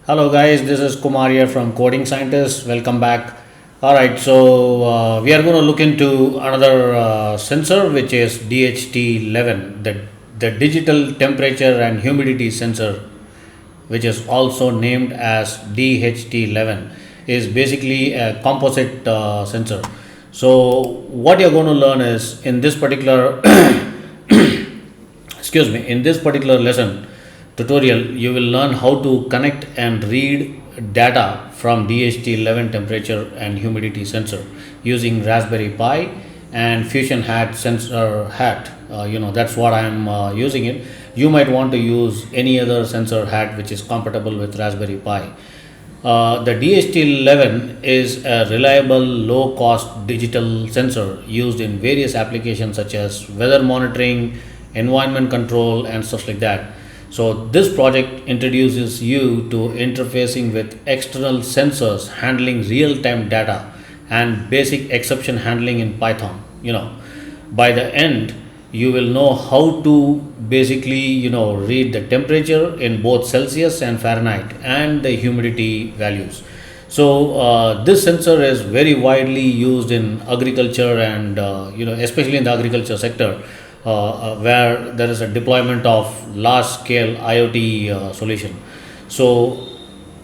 Hello guys, this is Kumar here from Coding Scientist. Welcome back. Alright, so we are going to look into another sensor which is DHT11, the digital temperature and humidity sensor, which is also named as DHT11, is basically a composite sensor. So what you're going to learn is in this particular in this particular lesson tutorial, you will learn how to connect and read data from DHT11 temperature and humidity sensor using Raspberry Pi and Fusion Hat sensor hat. That's what I am using it. You might want to use any other sensor hat which is compatible with Raspberry Pi. The DHT11 is a reliable, low cost digital sensor used in various applications such as weather monitoring, environment control, and stuff like that. So, this project introduces you to interfacing with external sensors, handling real time data, and basic exception handling in Python. By the end, you will know how to basically read the temperature in both Celsius and Fahrenheit and the humidity values. So this sensor is very widely used in agriculture and especially in the agriculture sector, where there is a deployment of large scale IoT solution. So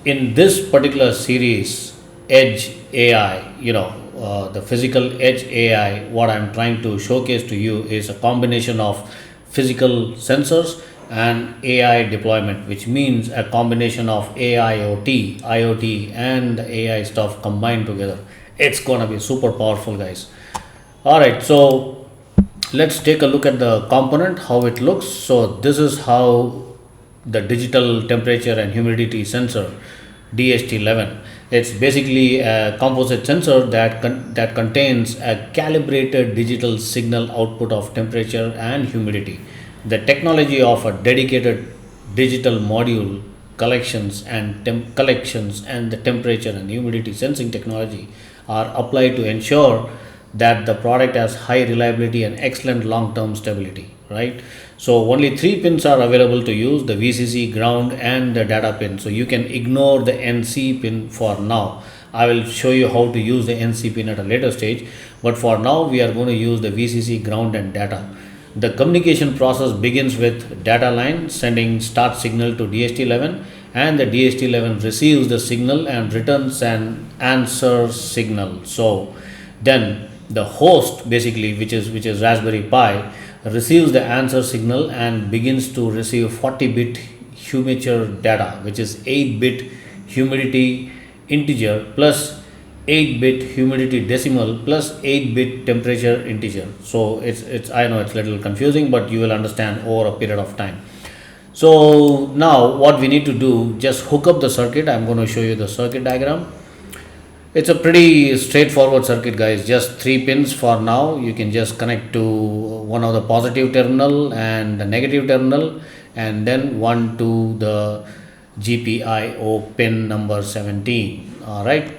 in this particular series, Edge AI, the physical edge AI, what I'm trying to showcase to you is a combination of physical sensors and AI deployment, which means a combination of AIoT, IoT, and the AI stuff combined together. It's gonna be super powerful, guys. All right, so let's take a look at the component, how it looks. So this is how the digital temperature and humidity sensor DHT11. It's basically a composite sensor that contains a calibrated digital signal output of temperature and humidity. The technology of a dedicated digital module collections and the temperature and humidity sensing technology are applied to ensure that the product has high reliability and excellent long-term stability, right? So only three pins are available to use: the VCC, ground, and the data pin. So you can ignore the NC pin for now. I will show you how to use the NC pin at a later stage, but for now we are going to use the VCC, ground, and data. The communication process begins with data line sending start signal to DHT11, and the DHT11 receives the signal and returns an answer signal. So then the host, basically, which is Raspberry Pi, receives the answer signal and begins to receive 40-bit humidity data, which is 8-bit humidity integer plus 8-bit humidity decimal plus 8-bit temperature integer. So it's I know it's a little confusing, but you will understand over a period of time. So now what we need to do, just hook up the circuit. I'm going to show you the circuit diagram. It's a pretty straightforward circuit, guys. Just three pins for now. You can just connect to one of the positive terminal and the negative terminal, and then one to the GPIO pin number 17. All right.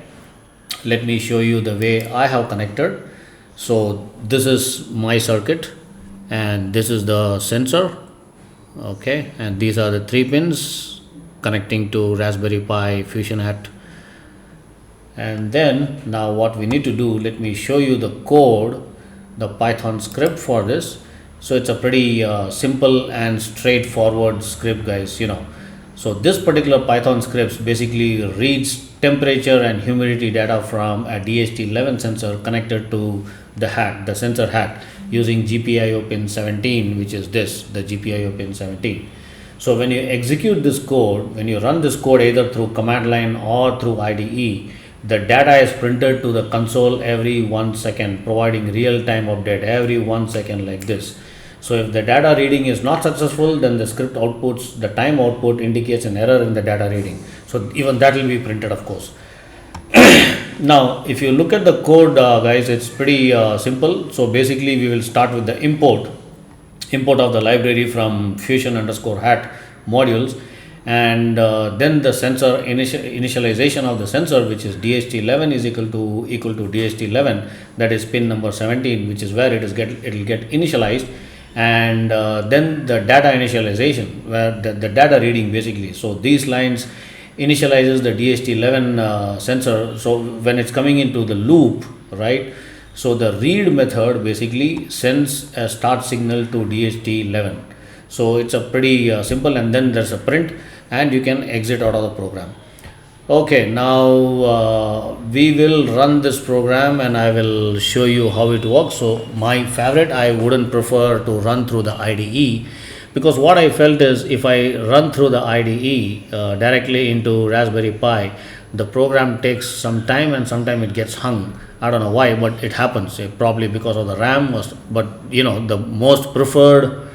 Let me show you the way I have connected. So this is my circuit, and this is the sensor. Okay, and these are the three pins connecting to Raspberry Pi Fusion Hat. And then now what we need to do, let me show you the code, the Python script for this. So it's a pretty simple and straightforward script, guys. So this particular Python script basically reads temperature and humidity data from a DHT11 sensor connected to the sensor hat, using GPIO pin 17, which is the GPIO pin 17. So when you execute this code, when you run this code either through command line or through IDE, the data is printed to the console every 1 second, providing real-time update every 1 second, like this. So if the data reading is not successful, then the script outputs, the time output indicates an error in the data reading. So even that will be printed, of course. Now if you look at the code, guys, it's pretty simple. So basically we will start with the import of the library from fusion_hat modules, and then the sensor initialization of the sensor, which is DHT11 is equal to DHT11, that is pin number 17, which is where it will get initialized, and then the data initialization, where the data reading, basically. So these lines initializes the DHT11 sensor. So when it's coming into the loop, right? So the read method basically sends a start signal to DHT11. So it's a pretty simple, and then there's a print, and you can exit out of the program. Okay, now we will run this program and I will show you how it works. So my favorite, I wouldn't prefer to run through the IDE, because what I felt is if I run through the IDE directly into Raspberry Pi, the program takes some time and sometimes it gets hung. I don't know why, but it happens. Probably because of the RAM, but the most preferred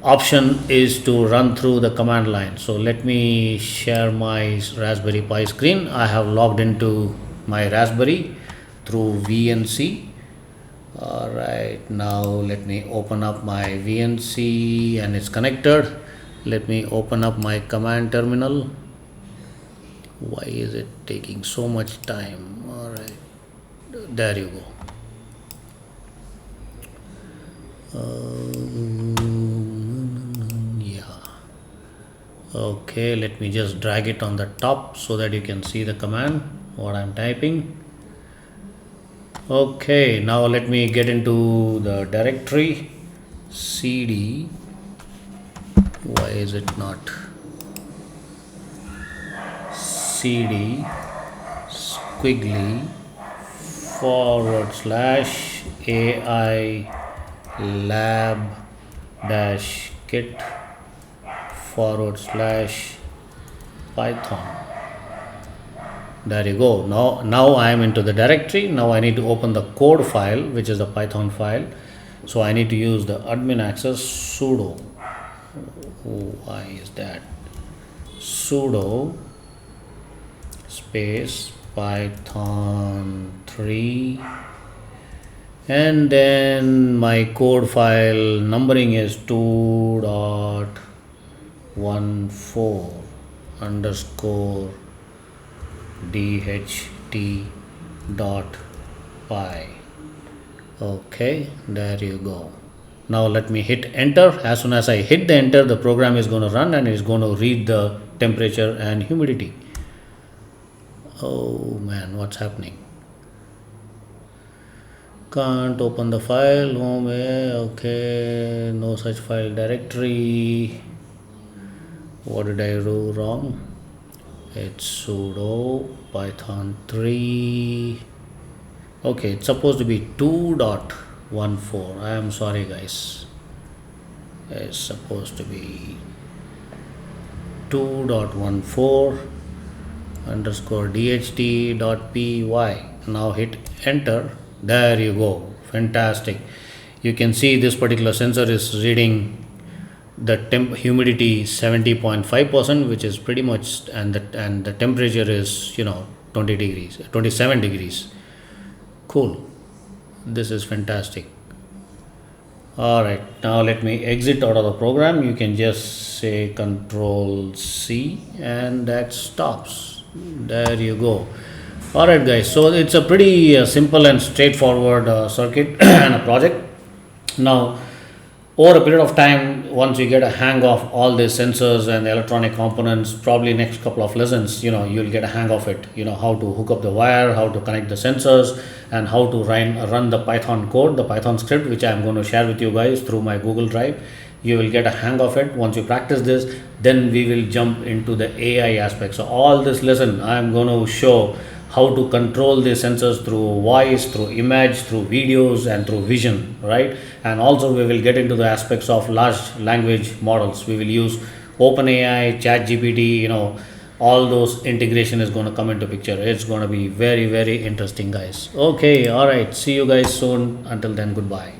option is to run through the command line. So let me share my Raspberry Pi screen. I have logged into my Raspberry through VNC. Alright, now let me open up my VNC and it's connected. Let me open up my command terminal. Why is it taking so much time? Alright, there you go. Okay, let me just drag it on the top so that you can see the command what I'm typing. Okay, now let me get into the directory cd. Why is it not cd squiggly / AI lab -kit /python. There you go. Now I am into the directory. Now I need to open the code file, which is the Python file. So I need to use the admin access sudo. Why is that? Sudo space python 3, and then my code file numbering is 2.14 underscore DHT.py. Okay, there you go. Now let me hit enter. As soon as I hit the enter, the program is going to run and it's going to read the temperature and humidity. Oh man, what's happening? Can't open the file. Okay, no such file directory. What did I do wrong? It's sudo python 3. Okay, it's supposed to be 2.14. I am sorry guys, it's supposed to be 2.14 underscore DHT.py. Now hit enter. There you go. Fantastic. You can see this particular sensor is reading the humidity 70.5%, which is pretty much, and the temperature is 27 degrees. Cool. This is fantastic. Alright, now let me exit out of the program. You can just say Control C and that stops. There you go. Alright guys, so it's a pretty simple and straightforward circuit and a project. Now over a period of time, once you get a hang of all the sensors and the electronic components, probably next couple of lessons, you'll get a hang of it. How to hook up the wire, how to connect the sensors, and how to run the Python code, the Python script, which I'm going to share with you guys through my Google Drive. You will get a hang of it. Once you practice this, then we will jump into the AI aspect. So all this lesson, I'm going to show how to control the sensors through voice, through image, through videos, and through vision, right? And also we will get into the aspects of large language models. We will use OpenAI, ChatGPT, all those integration is going to come into picture. It's going to be very, very interesting guys. Okay, all right, see you guys soon. Until then, goodbye.